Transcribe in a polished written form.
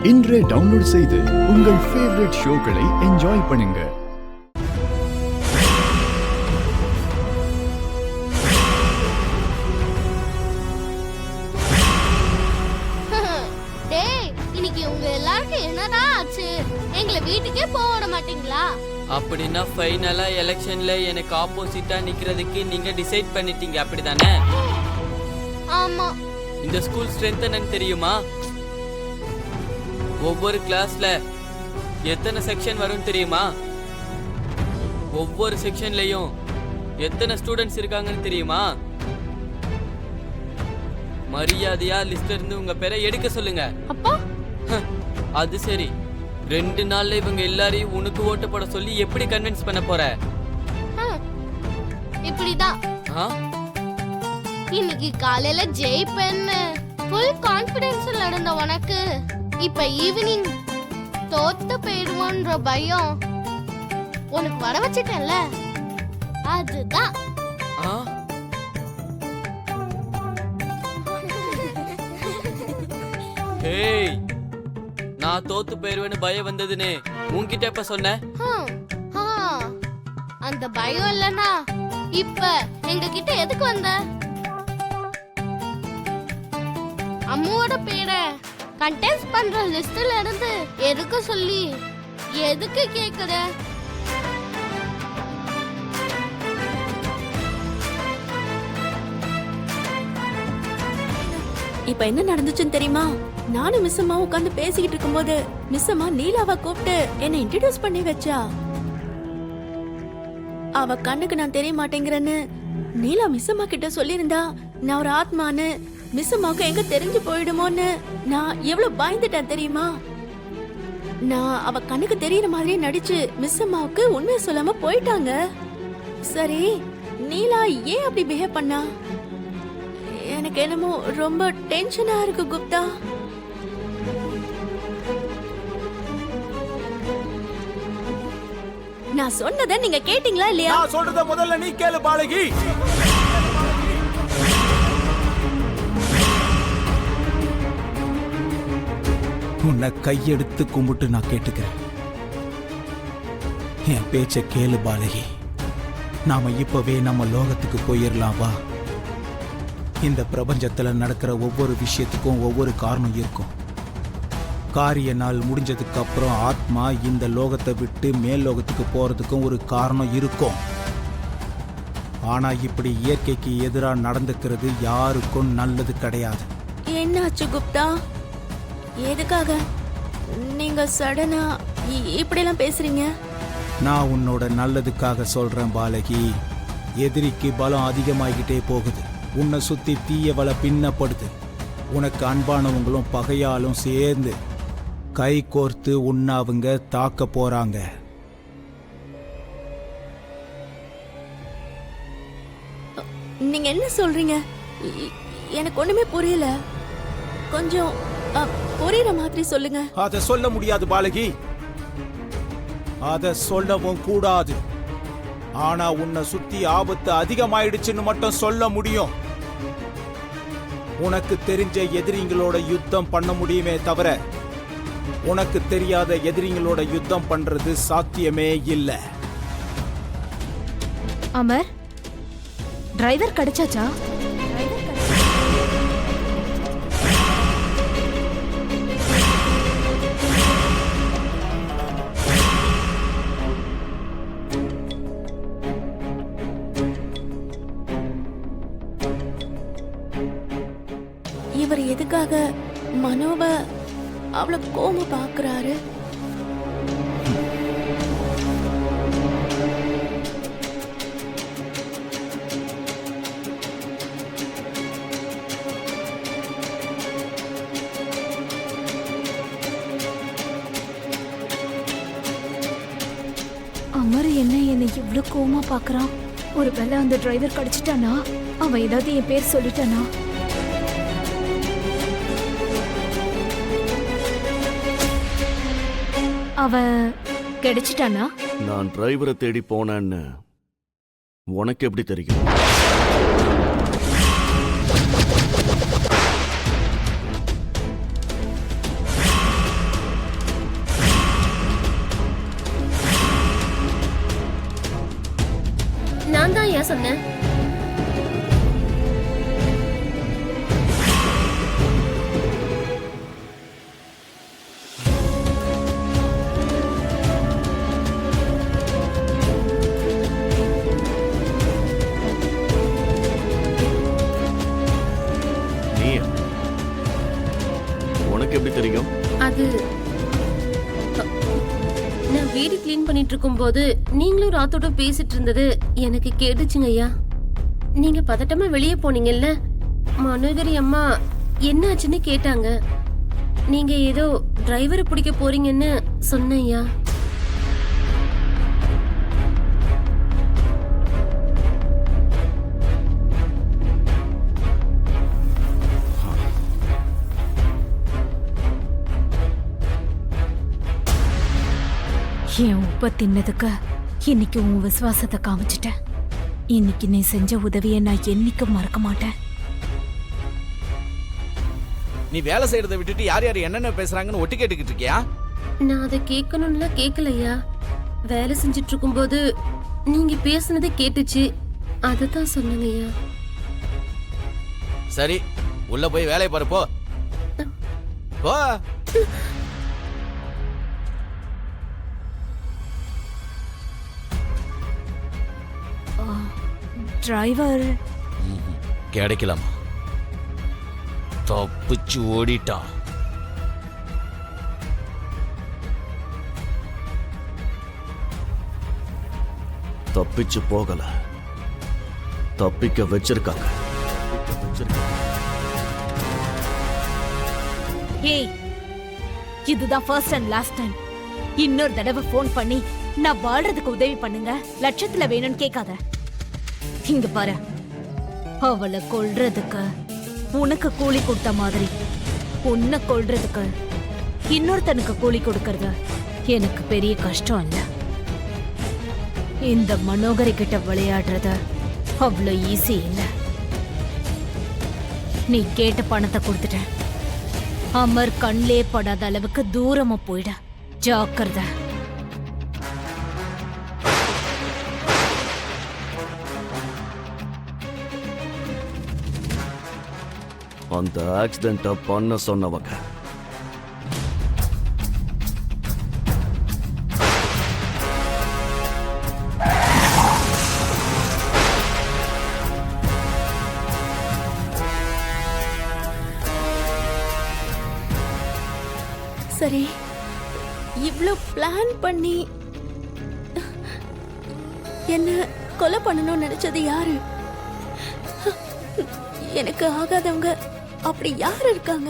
இன்றே டவுன்லோட் செய்து உங்கள் ஃபேவரட் ஷோக்களை என்ஜாய் பண்ணுங்க. இன்னைக்கு உங்க எல்லாருக்கும் என்னடா ஆச்சு? எங்களை வீட்டுக்கே போக விட மாட்டீங்களா? அப்படின்னா ஃபைனலா எலெக்ஷன்ல எனக்கு ஆப்போசிட்டா நிக்கிறதுக்கு நீங்க டிசைட் பண்ணிட்டீங்க, அப்படிதானே? ஆமா. இந்த ஸ்கூல் ஸ்ட்ரென்த் என்னன்னு தெரியுமா? ஒவ்வொரு கிளாஸ்ல எத்தனை செக்ஷன் வரும் தெரியுமா? ஒவ்வொரு செக்ஷன்லயும் எத்தனை ஸ்டூடெண்ட்ஸ் இருக்காங்கன்னு தெரியுமா? மரியாதையா லிஸ்ட்ல இருந்து உங்க பேரை எடுக்க சொல்லுங்க. அப்பா அது சரி, 2 நாள்ல இவங்க எல்லாரையும் உனக்கு ஓட்டு போட சொல்லி எப்படி கன்வின்ஸ் பண்ண போற? இப்படிதான். இன்னைக்கு காலையில ஜெயிப்பேன்னு ஃபுல் கான்ஃபிடன்ஸ்ல இருந்த உனக்கு இப்ப ஈவினிங் தோத்து போயிடுவோன்ற பயம் உனக்கு வர வச்சுட்டேன்ல, அதுதான். ஏய், நான் தோத்து போயிருவேன்னு பயம் வந்ததுன்னு உன்கிட்ட எப்ப சொன்ன? அந்த பயம் இல்லனா இப்ப எங்க கிட்ட எதுக்கு வந்த? அம்மாவோட பேரை கண்டெஸ்ட் பண்ற லிஸ்ட்ல இருந்து எதுக்கு சொல்லி எதுக்கு கேக்குற? இப்ப என்ன நடந்துச்சுன்னு தெரியுமா? நானும் மிஸ் அம்மா உட்காந்து பேசிக்கிட்டு இருக்கும்போது மிஸ் அம்மா நீலாவை கூப்பிட்டு என்ன இன்ட்ரோடியூஸ் பண்ணி வச்சா. அவ கண்ணுக்கு நான் தெரிய மாட்டேங்கிறேன்னு நீலா மிஸ் அம்மா கிட்ட சொல்லியிருந்தா நான் ஒரு ஆத்மான்னு மிஸ் அம்மாவுக்கு எங்க தெரிஞ்சு போயிடுமோன்னு நான் எவ்வளவு பயந்துட்டேன் தெரியுமா? நான் அவ கண்ணுக்கு தெரியற மாதிரி நடிச்சு மிஸ் அம்மாவுக்கு உண்மையை சொல்லாம போயிட்டாங்க. சரி, நீலா ஏன் அப்படி பிஹேவ் பண்ணா? எனக்கு என்னமோ ரொம்ப டென்ஷனா இருக்கு குப்தா. நான் சொன்னதை நீங்க கேட்டீங்களா இல்லையா? நான் சொல்றத முதல்ல நீ கேளு பாலகி. உன்னை கையெடுத்து கும்பிட்டு நான் கேட்டுக்கிறேன், என் பேச்ச கேளு பாலகி. நாம இப்பவே நம்ம லோகத்துக்கு போயிடலாம் வா. இந்த பிரபஞ்சத்துல நடக்கிற ஒவ்வொரு விஷயத்துக்கும் ஒவ்வொரு காரணம் இருக்கும். காரிய நாள் முடிஞ்சதுக்கு அப்புறம் ஆத்மா இந்த லோகத்தை விட்டு மேல் லோகத்துக்கு போறதுக்கும் ஒரு காரணம் இருக்கும். ஆனா இப்படி இயற்கைக்கு எதிராக நடந்துக்கிறது யாருக்கும் நல்லது கிடையாது. என்னாச்சு குப்தா? எதுக்காக நீங்க சடனா இப்படிலாம் பேசுறீங்க? நான் உன்னோட நல்லதுக்காக சொல்றேன் பாலகி. எதிரிக்கு பலம் அதிகமாகிட்டே போகுது. உன்னை சுத்தி தீய வலை பின்னப்படுது. உனக்கு அன்பானவங்களும் பகையாலும் சேர்ந்து கை கோர்த்து உன்னை அவங்க தாக்க போறாங்க. நீங்க என்ன சொல்றீங்க? எனக்கு ஒண்ணுமே புரியல. கொஞ்சம் புரியுற மாதிரி சொல்லுங்க. அத சொல்ல முடியாது பாலகி, அத சொல்லவும் கூடாது. ஆனா உன்னை சுத்தி ஆபத்து அதிகமாயிடுச்சுன்னு மட்டும் சொல்ல முடியும். உனக்கு தெரிஞ்ச எதிரிங்களோட யுத்தம் பண்ண முடியுமே தவிர உனக்கு தெரியாத எதிரிங்களோட யுத்தம் பண்றது சாத்தியமே இல்ல. அமர், டிரைவர் கிடைச்சாச்சா? இவர் எதுக்காக மனோவ அவ்வளவு கோம பாக்குறாரு? அமர் என்னை இவ்வளவு கோவமா பாக்குறான். ஒருவேளை அந்த டிரைவர் கிடைச்சிட்டானா? அவன் ஏதாவது என் பேர் சொல்லிட்டானா? அவன் கிடைச்சிட்டானா? நான் டிரைவரை தேடி போனேன்னு உனக்கு எப்படி தெரியும்? என்ன சொன்ன? நீ உனக்கு எப்படி தெரியும்? அது நான் வீடு க்ளீன் பண்ணிட்டு இருக்கும்போது நீங்களும் ராத்தோட பேசிட்டு இருந்தது எனக்கு கேட்டுச்சுங்க ஐயா. நீங்க பதட்டமா வெளியே போனீங்கல்ல, மனோகரி அம்மா என்ன ஆச்சுன்னு கேட்டாங்க. நீங்க ஏதோ டிரைவரை பிடிக்க போறீங்கன்னு சொன்னேன் ஐயா. என் உப்ப தின்னதுக்கு இன்னைக்கு உன் விசுவாசத்தை காமிச்சிட்டேன். இன்னைக்கு நீ செஞ்ச உதவியை நான் என்னைக்கும் மறக்க மாட்டேன். நீ வேலை செய்யறதை விட்டுட்டு யார் யார் என்னென்ன பேசுறாங்கன்னு ஒட்டு கேட்டுக்கிட்டு இருக்கியா? நான் அதை கேட்கணும்ல கேட்கலையா. வேலை செஞ்சுட்டு இருக்கும்போது நீங்க பேசுனதை கேட்டுச்சு, அததான் சொன்னேங்க ஐயா. சரி, உள்ள போய் வேலையை பாரு போ. போ. டிரைவர் கிடைக்கலாமா? தப்பிச்சு ஓடிட்டான். தப்பிச்சு போகல, தப்பிக்க வச்சிருக்காங்க. ஏய், இதுதான் ஃபர்ஸ்ட் அண்ட் லாஸ்ட் டைம். இன்னொரு தடவை ஃபோன் பண்ணி நான் வாழ்றதுக்கு உதவி பண்ணுங்க, லட்சத்துல வேணும்னு கேட்காத. இங்க பாரு, அவளை கொல்றதுக்கு உனக்கு கூலி கொடுத்த மாதிரி உன்னை கொல்றதுக்கு இன்னொருத்தனுக்கு கூலி கொடுக்கறது எனக்கு பெரிய கஷ்டம் இல்ல. இந்த மனோகரி கிட்ட விளையாடுறது அவ்வளோ ஈஸி இல்ல. நீ கேட்ட பணத்தை கொடுத்துட்ட. அமர் கண்லே படாத அளவுக்கு தூரமா போயிட. ஜாக்கிரதை. அந்த ஆக்சிடென்ட்டை பண்ண சொன்னவங்க சரி, இவ்ளோ பிளான் பண்ணி என்ன கொலை பண்ணணும்னு நினைச்சது யாரு? எனக்கு ஆகாதவங்க அப்படி யார் இருக்காங்க?